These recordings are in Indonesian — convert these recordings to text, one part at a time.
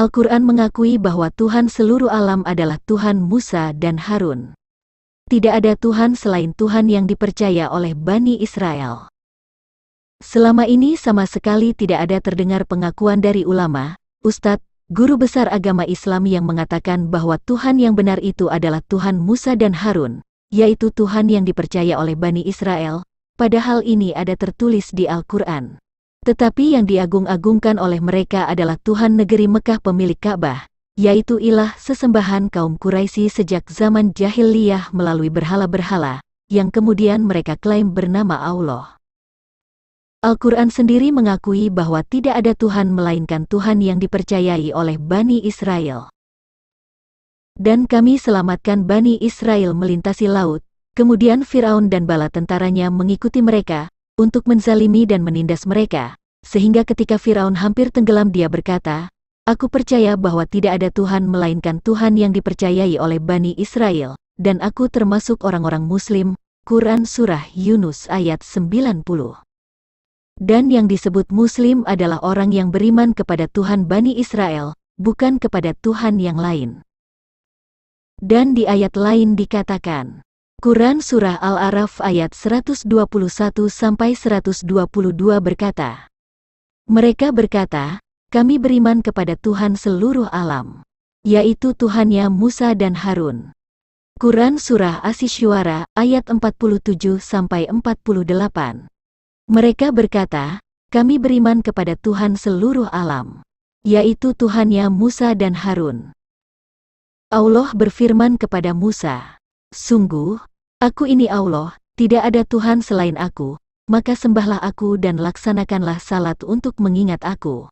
Al-Quran mengakui bahwa Tuhan seluruh alam adalah Tuhan Musa dan Harun. Tidak ada Tuhan selain Tuhan yang dipercaya oleh Bani Israel. Selama ini sama sekali tidak ada terdengar pengakuan dari ulama, ustadz, guru besar agama Islam yang mengatakan bahwa Tuhan yang benar itu adalah Tuhan Musa dan Harun, yaitu Tuhan yang dipercaya oleh Bani Israel, padahal ini ada tertulis di Al-Quran. Tetapi yang diagung-agungkan oleh mereka adalah Tuhan negeri Mekah pemilik Ka'bah, yaitu ilah sesembahan kaum Quraisy sejak zaman jahiliyah melalui berhala-berhala, yang kemudian mereka klaim bernama Allah. Al-Quran sendiri mengakui bahwa tidak ada Tuhan melainkan Tuhan yang dipercayai oleh Bani Israel. Dan kami selamatkan Bani Israel melintasi laut, kemudian Firaun dan bala tentaranya mengikuti mereka, untuk menzalimi dan menindas mereka, sehingga ketika Firaun hampir tenggelam dia berkata, "Aku percaya bahwa tidak ada Tuhan melainkan Tuhan yang dipercayai oleh Bani Israel, dan aku termasuk orang-orang Muslim." Quran Surah Yunus ayat 90. Dan yang disebut Muslim adalah orang yang beriman kepada Tuhan Bani Israel, bukan kepada Tuhan yang lain. Dan di ayat lain dikatakan, Quran Surah Al-A'raf ayat 121-122 berkata, mereka berkata, kami beriman kepada Tuhan seluruh alam, yaitu Tuhannya Musa dan Harun. Quran Surah Asy-Syu'ara ayat 47-48. Mereka berkata, kami beriman kepada Tuhan seluruh alam, yaitu Tuhannya Musa dan Harun. Allah berfirman kepada Musa, sungguh, aku ini Allah, tidak ada Tuhan selain aku, maka sembahlah aku dan laksanakanlah salat untuk mengingat aku.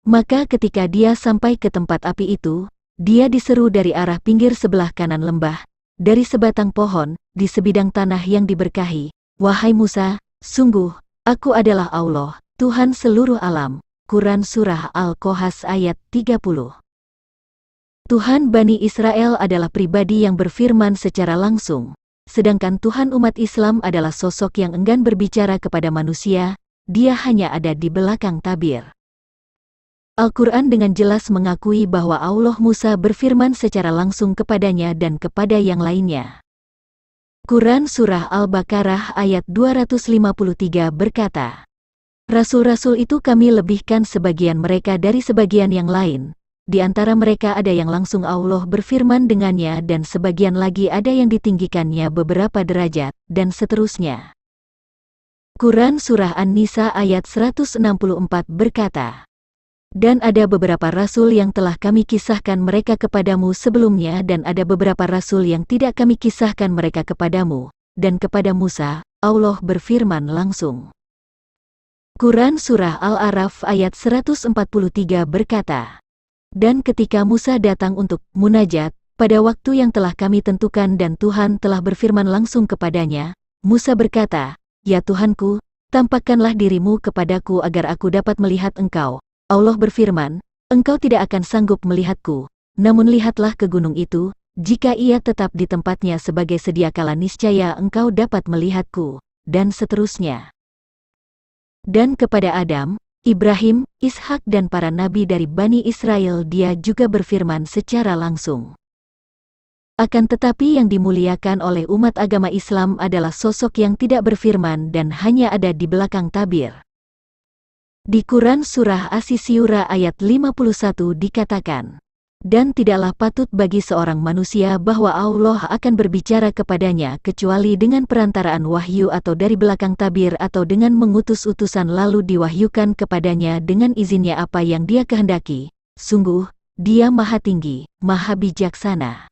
Maka ketika dia sampai ke tempat api itu, dia diseru dari arah pinggir sebelah kanan lembah, dari sebatang pohon, di sebidang tanah yang diberkahi, wahai Musa, sungguh, aku adalah Allah, Tuhan seluruh alam. Quran Surah Al-Qasas ayat 30. Tuhan Bani Israel adalah pribadi yang berfirman secara langsung, sedangkan Tuhan umat Islam adalah sosok yang enggan berbicara kepada manusia, dia hanya ada di belakang tabir. Al-Quran dengan jelas mengakui bahwa Allah Musa berfirman secara langsung kepadanya dan kepada yang lainnya. Quran Surah Al-Baqarah ayat 253 berkata, Rasul-rasul itu kami lebihkan sebagian mereka dari sebagian yang lain. Di antara mereka ada yang langsung Allah berfirman dengannya dan sebagian lagi ada yang ditinggikannya beberapa derajat, dan seterusnya. Quran Surah An-Nisa ayat 164 berkata, dan ada beberapa rasul yang telah kami kisahkan mereka kepadamu sebelumnya dan ada beberapa rasul yang tidak kami kisahkan mereka kepadamu, dan kepada Musa, Allah berfirman langsung. Quran Surah Al-A'raf ayat 143 berkata, dan ketika Musa datang untuk munajat, pada waktu yang telah kami tentukan dan Tuhan telah berfirman langsung kepadanya, Musa berkata, ya Tuhanku, tampakkanlah dirimu kepadaku agar aku dapat melihat engkau. Allah berfirman, engkau tidak akan sanggup melihatku, namun lihatlah ke gunung itu, jika ia tetap di tempatnya sebagai sediakala niscaya engkau dapat melihatku, dan seterusnya. Dan kepada Adam, Ibrahim, Ishak dan para nabi dari Bani Israel dia juga berfirman secara langsung. Akan tetapi yang dimuliakan oleh umat agama Islam adalah sosok yang tidak berfirman dan hanya ada di belakang tabir. Di Quran Surah Asy-Syu'ara ayat 51 dikatakan, dan tidaklah patut bagi seorang manusia bahwa Allah akan berbicara kepadanya kecuali dengan perantaraan wahyu atau dari belakang tabir atau dengan mengutus utusan lalu diwahyukan kepadanya dengan izinnya apa yang dia kehendaki. Sungguh, dia maha tinggi, maha bijaksana.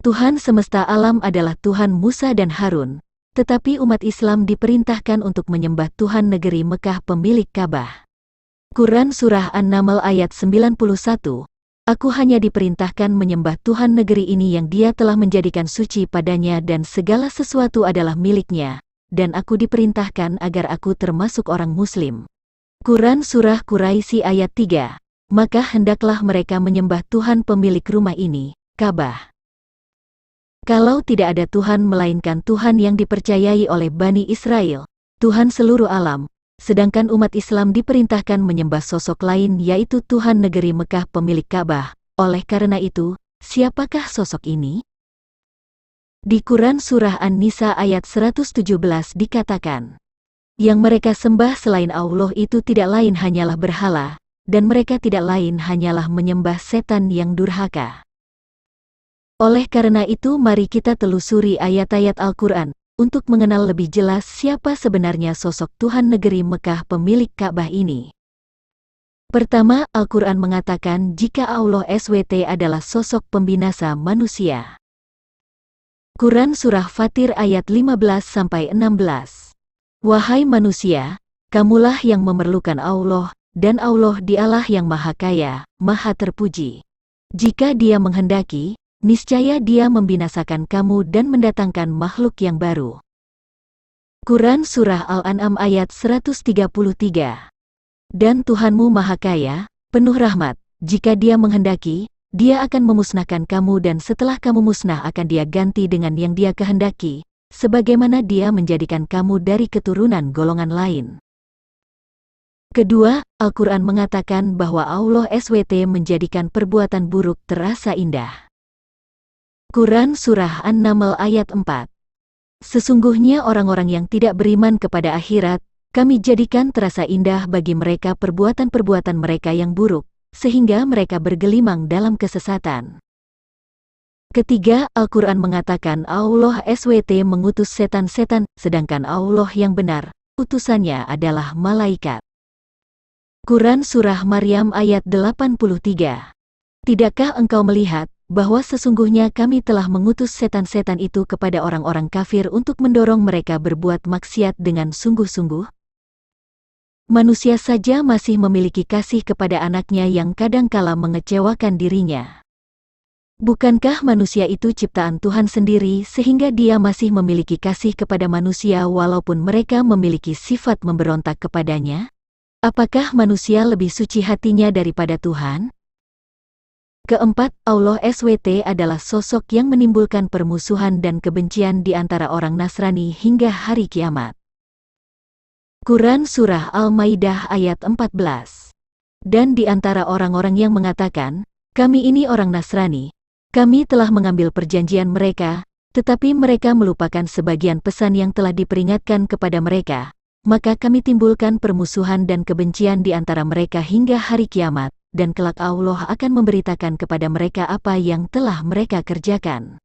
Tuhan semesta alam adalah Tuhan Musa dan Harun, tetapi umat Islam diperintahkan untuk menyembah Tuhan negeri Mekah pemilik Ka'bah. Quran Surah An-Naml ayat 91, aku hanya diperintahkan menyembah Tuhan negeri ini yang dia telah menjadikan suci padanya dan segala sesuatu adalah miliknya, dan aku diperintahkan agar aku termasuk orang Muslim. Quran Surah Quraisy ayat 3, maka hendaklah mereka menyembah Tuhan pemilik rumah ini, Ka'bah. Kalau tidak ada Tuhan melainkan Tuhan yang dipercayai oleh Bani Israel, Tuhan seluruh alam, sedangkan umat Islam diperintahkan menyembah sosok lain yaitu Tuhan negeri Mekah pemilik Ka'bah. Oleh karena itu, siapakah sosok ini? Di Quran Surah An-Nisa ayat 117 dikatakan, yang mereka sembah selain Allah itu tidak lain hanyalah berhala, dan mereka tidak lain hanyalah menyembah setan yang durhaka. Oleh karena itu mari kita telusuri ayat-ayat Al-Quran, untuk mengenal lebih jelas siapa sebenarnya sosok Tuhan negeri Mekah pemilik Ka'bah ini. Pertama, Al-Quran mengatakan jika Allah SWT adalah sosok pembinasa manusia. Quran Surah Fatir ayat 15-16. Wahai manusia, kamulah yang memerlukan Allah, dan Allah dialah yang maha kaya, maha terpuji. Jika Dia menghendaki, niscaya Dia membinasakan kamu dan mendatangkan makhluk yang baru. Quran Surah Al-An'am ayat 133. Dan Tuhanmu maha kaya, penuh rahmat, jika Dia menghendaki, Dia akan memusnahkan kamu dan setelah kamu musnah akan Dia ganti dengan yang Dia kehendaki, sebagaimana Dia menjadikan kamu dari keturunan golongan lain. Kedua, Al-Quran mengatakan bahwa Allah SWT menjadikan perbuatan buruk terasa indah. Quran Surah An-Naml ayat 4. Sesungguhnya orang-orang yang tidak beriman kepada akhirat, kami jadikan terasa indah bagi mereka perbuatan-perbuatan mereka yang buruk, sehingga mereka bergelimang dalam kesesatan. Ketiga, Al-Quran mengatakan Allah SWT mengutus setan-setan, sedangkan Allah yang benar, utusannya adalah malaikat. Quran Surah Maryam ayat 83. Tidakkah engkau melihat bahwa sesungguhnya kami telah mengutus setan-setan itu kepada orang-orang kafir untuk mendorong mereka berbuat maksiat dengan sungguh-sungguh? Manusia saja masih memiliki kasih kepada anaknya yang kadangkala mengecewakan dirinya. Bukankah manusia itu ciptaan Tuhan sendiri sehingga Dia masih memiliki kasih kepada manusia walaupun mereka memiliki sifat memberontak kepadanya? Apakah manusia lebih suci hatinya daripada Tuhan? Keempat, Allah SWT adalah sosok yang menimbulkan permusuhan dan kebencian di antara orang Nasrani hingga hari kiamat. Quran Surah Al-Maidah ayat 14. Dan di antara orang-orang yang mengatakan, kami ini orang Nasrani, kami telah mengambil perjanjian mereka, tetapi mereka melupakan sebagian pesan yang telah diperingatkan kepada mereka, maka kami timbulkan permusuhan dan kebencian di antara mereka hingga hari kiamat. Dan kelak Allah akan memberitakan kepada mereka apa yang telah mereka kerjakan.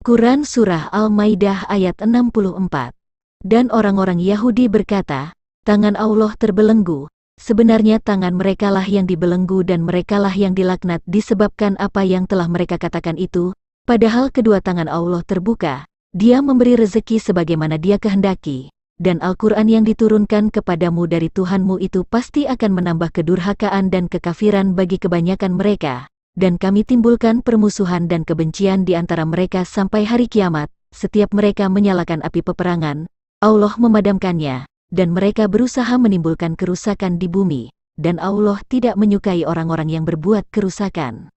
Quran Surah Al-Maidah ayat 64. Dan orang-orang Yahudi berkata, tangan Allah terbelenggu, sebenarnya tangan merekalah yang dibelenggu dan merekalah yang dilaknat disebabkan apa yang telah mereka katakan itu, padahal kedua tangan Allah terbuka, Dia memberi rezeki sebagaimana Dia kehendaki. Dan Al-Quran yang diturunkan kepadamu dari Tuhanmu itu pasti akan menambah kedurhakaan dan kekafiran bagi kebanyakan mereka, dan kami timbulkan permusuhan dan kebencian di antara mereka sampai hari kiamat. Setiap mereka menyalakan api peperangan, Allah memadamkannya, dan mereka berusaha menimbulkan kerusakan di bumi, dan Allah tidak menyukai orang-orang yang berbuat kerusakan.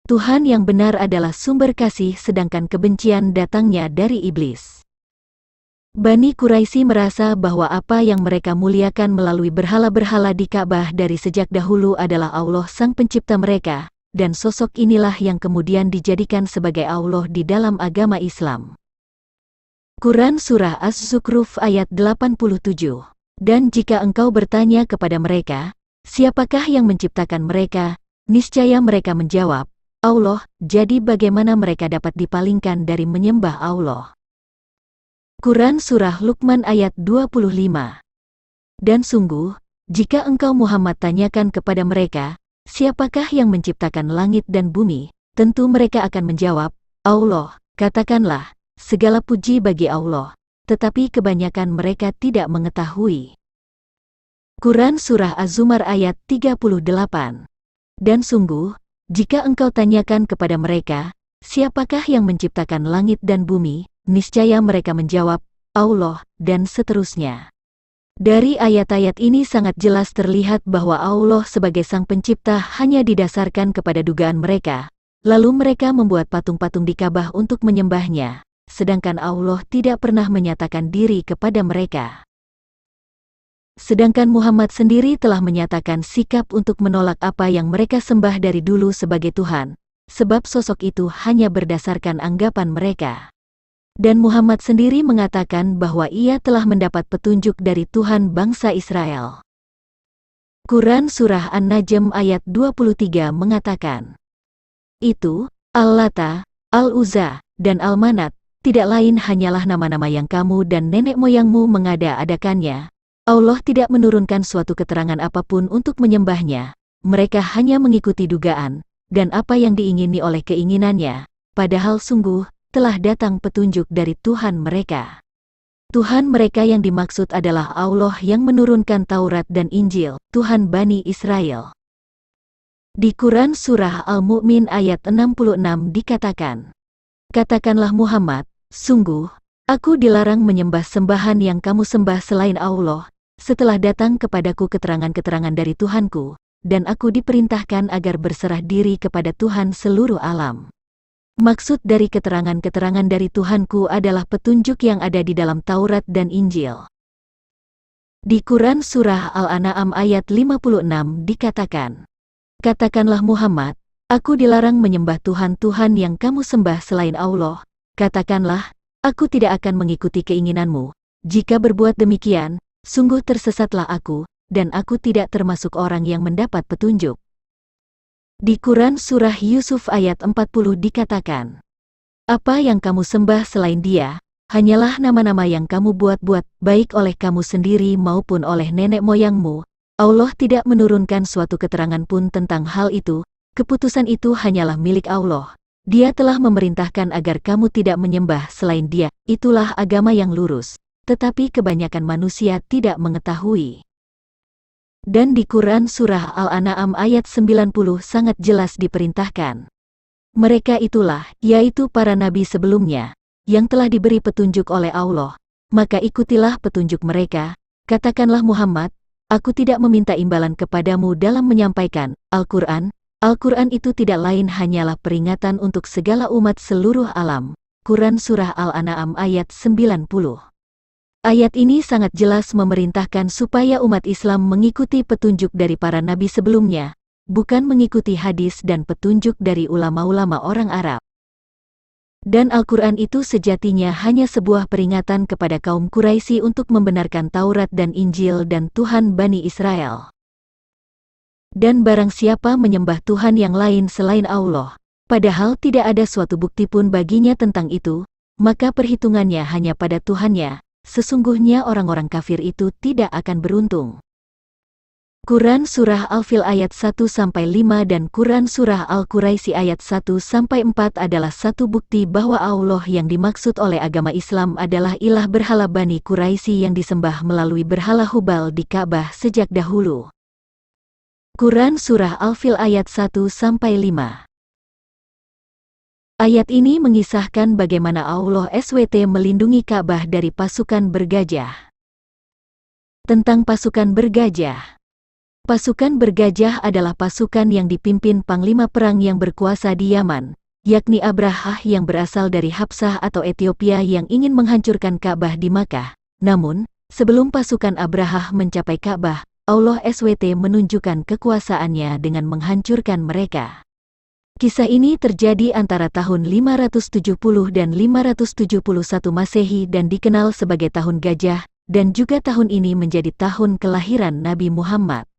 Tuhan yang benar adalah sumber kasih sedangkan kebencian datangnya dari iblis. Bani Quraisy merasa bahwa apa yang mereka muliakan melalui berhala-berhala di Ka'bah dari sejak dahulu adalah Allah sang pencipta mereka, dan sosok inilah yang kemudian dijadikan sebagai Allah di dalam agama Islam. Quran Surah Az-Zukhruf ayat 87. Dan jika engkau bertanya kepada mereka, siapakah yang menciptakan mereka? Niscaya mereka menjawab, Allah. Jadi bagaimana mereka dapat dipalingkan dari menyembah Allah? Quran Surah Luqman ayat 25. Dan sungguh, jika engkau Muhammad tanyakan kepada mereka, siapakah yang menciptakan langit dan bumi, tentu mereka akan menjawab, Allah. Katakanlah, segala puji bagi Allah, tetapi kebanyakan mereka tidak mengetahui. Quran Surah Az-Zumar ayat 38. Dan sungguh, jika engkau tanyakan kepada mereka, siapakah yang menciptakan langit dan bumi, niscaya mereka menjawab, Allah, dan seterusnya. Dari ayat-ayat ini sangat jelas terlihat bahwa Allah sebagai sang pencipta hanya didasarkan kepada dugaan mereka, lalu mereka membuat patung-patung di Ka'bah untuk menyembahnya, sedangkan Allah tidak pernah menyatakan diri kepada mereka. Sedangkan Muhammad sendiri telah menyatakan sikap untuk menolak apa yang mereka sembah dari dulu sebagai Tuhan, sebab sosok itu hanya berdasarkan anggapan mereka. Dan Muhammad sendiri mengatakan bahwa ia telah mendapat petunjuk dari Tuhan bangsa Israel. Quran Surah An-Najm ayat 23 mengatakan, "Itu, Al-Lata, Al-Uzza, dan Al-Manat, tidak lain hanyalah nama-nama yang kamu dan nenek moyangmu mengada-adakannya. Allah tidak menurunkan suatu keterangan apapun untuk menyembahnya. Mereka hanya mengikuti dugaan, dan apa yang diingini oleh keinginannya, padahal sungguh, telah datang petunjuk dari Tuhan mereka." Tuhan mereka yang dimaksud adalah Allah yang menurunkan Taurat dan Injil, Tuhan Bani Israel. Di Quran Surah Al-Mu'min ayat 66 dikatakan, "Katakanlah Muhammad, sungguh, aku dilarang menyembah sembahan yang kamu sembah selain Allah, setelah datang kepadaku keterangan-keterangan dari Tuhanku, dan aku diperintahkan agar berserah diri kepada Tuhan seluruh alam." Maksud dari keterangan-keterangan dari Tuhanku adalah petunjuk yang ada di dalam Taurat dan Injil. Di Quran Surah Al-An'am ayat 56 dikatakan, "Katakanlah Muhammad, aku dilarang menyembah Tuhan-Tuhan yang kamu sembah selain Allah. Katakanlah, aku tidak akan mengikuti keinginanmu. Jika berbuat demikian, sungguh tersesatlah aku, dan aku tidak termasuk orang yang mendapat petunjuk." Di Quran Surah Yusuf ayat 40 dikatakan, "Apa yang kamu sembah selain Dia, hanyalah nama-nama yang kamu buat-buat, baik oleh kamu sendiri maupun oleh nenek moyangmu. Allah tidak menurunkan suatu keterangan pun tentang hal itu, keputusan itu hanyalah milik Allah. Dia telah memerintahkan agar kamu tidak menyembah selain Dia, itulah agama yang lurus, tetapi kebanyakan manusia tidak mengetahui." Dan di Quran Surah Al-An'am ayat 90 sangat jelas diperintahkan. Mereka itulah, yaitu para nabi sebelumnya, yang telah diberi petunjuk oleh Allah, maka ikutilah petunjuk mereka. Katakanlah Muhammad, aku tidak meminta imbalan kepadamu dalam menyampaikan Al-Quran. Al-Quran itu tidak lain hanyalah peringatan untuk segala umat seluruh alam. Quran Surah Al-An'am ayat 90. Ayat ini sangat jelas memerintahkan supaya umat Islam mengikuti petunjuk dari para nabi sebelumnya, bukan mengikuti hadis dan petunjuk dari ulama-ulama orang Arab. Dan Al-Quran itu sejatinya hanya sebuah peringatan kepada kaum Quraisy untuk membenarkan Taurat dan Injil dan Tuhan Bani Israel. Dan barang siapa menyembah Tuhan yang lain selain Allah, padahal tidak ada suatu bukti pun baginya tentang itu, maka perhitungannya hanya pada Tuhannya. Sesungguhnya orang-orang kafir itu tidak akan beruntung. Quran Surah Al-Fil ayat 1-5 dan Quran Surah Al-Quraisy ayat 1-4 adalah satu bukti bahwa Allah yang dimaksud oleh agama Islam adalah ilah berhala Bani Quraisy yang disembah melalui berhala Hubal di Ka'bah sejak dahulu. Quran Surah Al-Fil ayat 1-5. Ayat ini mengisahkan bagaimana Allah SWT melindungi Ka'bah dari pasukan bergajah. Tentang pasukan bergajah. Pasukan bergajah adalah pasukan yang dipimpin panglima perang yang berkuasa di Yaman, yakni Abrahah yang berasal dari Habsah atau Ethiopia yang ingin menghancurkan Ka'bah di Makkah. Namun, sebelum pasukan Abrahah mencapai Ka'bah, Allah SWT menunjukkan kekuasaannya dengan menghancurkan mereka. Kisah ini terjadi antara tahun 570 dan 571 Masehi dan dikenal sebagai Tahun Gajah, dan juga tahun ini menjadi tahun kelahiran Nabi Muhammad.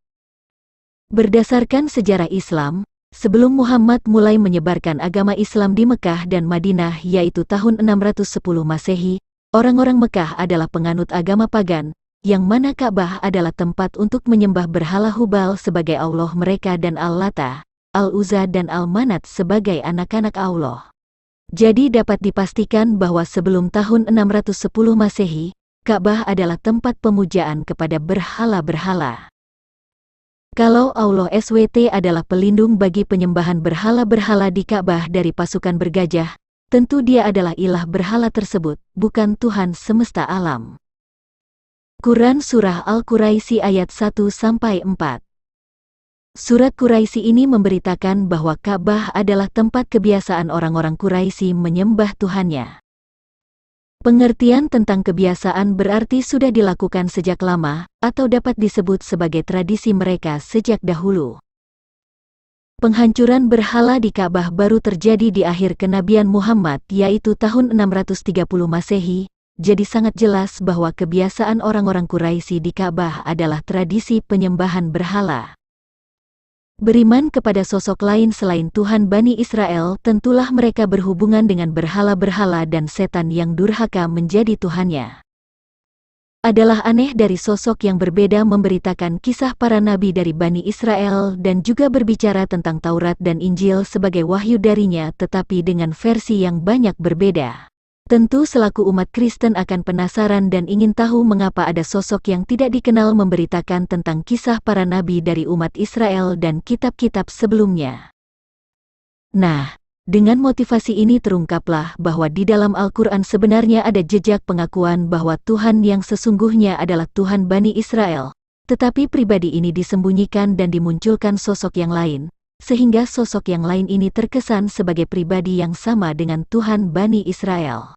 Berdasarkan sejarah Islam, sebelum Muhammad mulai menyebarkan agama Islam di Mekah dan Madinah yaitu tahun 610 Masehi, orang-orang Mekah adalah penganut agama pagan, yang mana Ka'bah adalah tempat untuk menyembah berhala Hubal sebagai Allah mereka dan Al-Lata, Al-Uzza dan Al-Manat sebagai anak-anak Allah. Jadi dapat dipastikan bahwa sebelum tahun 610 Masehi, Ka'bah adalah tempat pemujaan kepada berhala-berhala. Kalau Allah SWT adalah pelindung bagi penyembahan berhala-berhala di Ka'bah dari pasukan bergajah, tentu Dia adalah ilah berhala tersebut, bukan Tuhan semesta alam. Quran Surah Al-Quraisy ayat 1-4. Surat Quraisy ini memberitakan bahwa Ka'bah adalah tempat kebiasaan orang-orang Quraisy menyembah Tuhannya. Pengertian tentang kebiasaan berarti sudah dilakukan sejak lama, atau dapat disebut sebagai tradisi mereka sejak dahulu. Penghancuran berhala di Ka'bah baru terjadi di akhir kenabian Muhammad, yaitu tahun 630 Masehi, jadi sangat jelas bahwa kebiasaan orang-orang Quraisy di Ka'bah adalah tradisi penyembahan berhala. Beriman kepada sosok lain selain Tuhan Bani Israel, tentulah mereka berhubungan dengan berhala-berhala dan setan yang durhaka menjadi Tuhannya. Adalah aneh dari sosok yang berbeda memberitakan kisah para nabi dari Bani Israel dan juga berbicara tentang Taurat dan Injil sebagai wahyu darinya, tetapi dengan versi yang banyak berbeda. Tentu selaku umat Kristen akan penasaran dan ingin tahu mengapa ada sosok yang tidak dikenal memberitakan tentang kisah para nabi dari umat Israel dan kitab-kitab sebelumnya. Nah, dengan motivasi ini terungkaplah bahwa di dalam Al-Quran sebenarnya ada jejak pengakuan bahwa Tuhan yang sesungguhnya adalah Tuhan Bani Israel, tetapi pribadi ini disembunyikan dan dimunculkan sosok yang lain, sehingga sosok yang lain ini terkesan sebagai pribadi yang sama dengan Tuhan Bani Israel.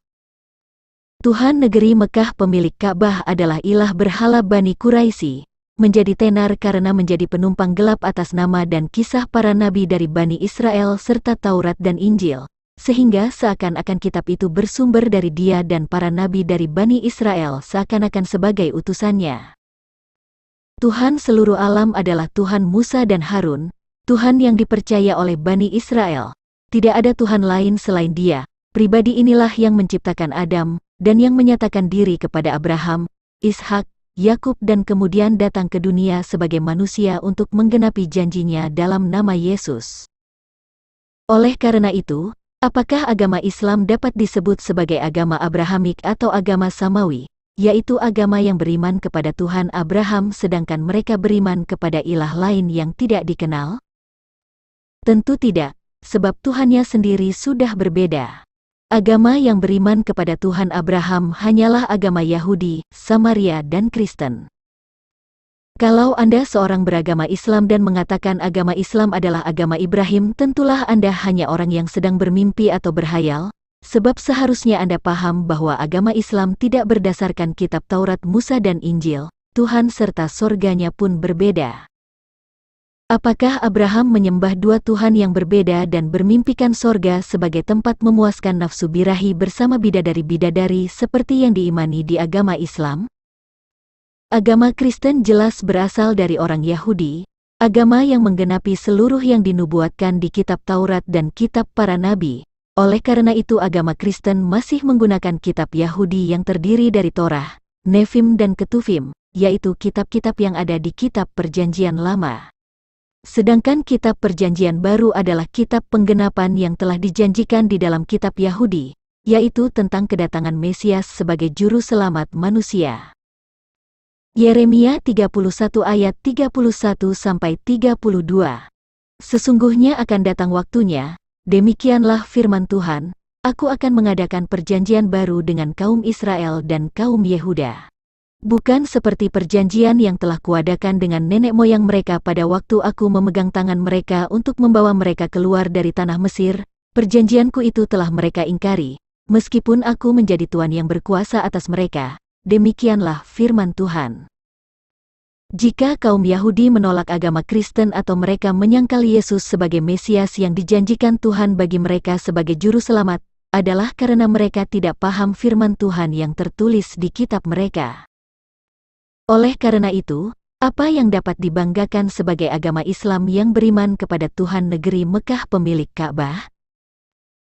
Tuhan negeri Mekah pemilik Ka'bah adalah ilah berhala Bani Quraisy, menjadi tenar karena menjadi penumpang gelap atas nama dan kisah para nabi dari Bani Israel serta Taurat dan Injil, sehingga seakan-akan kitab itu bersumber dari dia dan para nabi dari Bani Israel seakan-akan sebagai utusannya. Tuhan seluruh alam adalah Tuhan Musa dan Harun, Tuhan yang dipercaya oleh Bani Israel. Tidak ada Tuhan lain selain dia. Pribadi inilah yang menciptakan Adam, dan yang menyatakan diri kepada Abraham, Ishak, Yakub dan kemudian datang ke dunia sebagai manusia untuk menggenapi janjinya dalam nama Yesus. Oleh karena itu, apakah agama Islam dapat disebut sebagai agama Abrahamik atau agama Samawi, yaitu agama yang beriman kepada Tuhan Abraham sedangkan mereka beriman kepada ilah lain yang tidak dikenal? Tentu tidak, sebab Tuhannya sendiri sudah berbeda. Agama yang beriman kepada Tuhan Abraham hanyalah agama Yahudi, Samaria dan Kristen. Kalau Anda seorang beragama Islam dan mengatakan agama Islam adalah agama Ibrahim, tentulah Anda hanya orang yang sedang bermimpi atau berhayal, sebab seharusnya Anda paham bahwa agama Islam tidak berdasarkan kitab Taurat Musa dan Injil, Tuhan serta sorganya pun berbeda. Apakah Abraham menyembah dua Tuhan yang berbeda dan bermimpikan sorga sebagai tempat memuaskan nafsu birahi bersama bidadari-bidadari seperti yang diimani di agama Islam? Agama Kristen jelas berasal dari orang Yahudi, agama yang menggenapi seluruh yang dinubuatkan di kitab Taurat dan kitab para nabi. Oleh karena itu agama Kristen masih menggunakan kitab Yahudi yang terdiri dari Torah, Nefim dan Ketuvim, yaitu kitab-kitab yang ada di kitab Perjanjian Lama. Sedangkan kitab Perjanjian Baru adalah kitab penggenapan yang telah dijanjikan di dalam kitab Yahudi, yaitu tentang kedatangan Mesias sebagai juru selamat manusia. Yeremia 31 ayat 31-32. Sesungguhnya akan datang waktunya, demikianlah firman Tuhan, aku akan mengadakan perjanjian baru dengan kaum Israel dan kaum Yehuda. Bukan seperti perjanjian yang telah kuadakan dengan nenek moyang mereka pada waktu aku memegang tangan mereka untuk membawa mereka keluar dari tanah Mesir, perjanjianku itu telah mereka ingkari, meskipun aku menjadi Tuhan yang berkuasa atas mereka, demikianlah firman Tuhan. Jika kaum Yahudi menolak agama Kristen atau mereka menyangkal Yesus sebagai Mesias yang dijanjikan Tuhan bagi mereka sebagai juru selamat, adalah karena mereka tidak paham firman Tuhan yang tertulis di kitab mereka. Oleh karena itu, apa yang dapat dibanggakan sebagai agama Islam yang beriman kepada Tuhan negeri Mekah pemilik Ka'bah?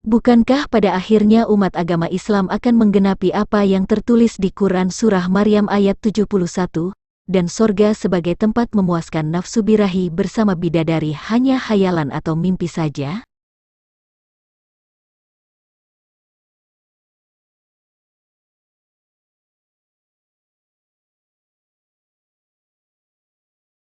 Bukankah pada akhirnya umat agama Islam akan menggenapi apa yang tertulis di Quran Surah Maryam ayat 71, dan sorga sebagai tempat memuaskan nafsu birahi bersama bidadari hanya hayalan atau mimpi saja?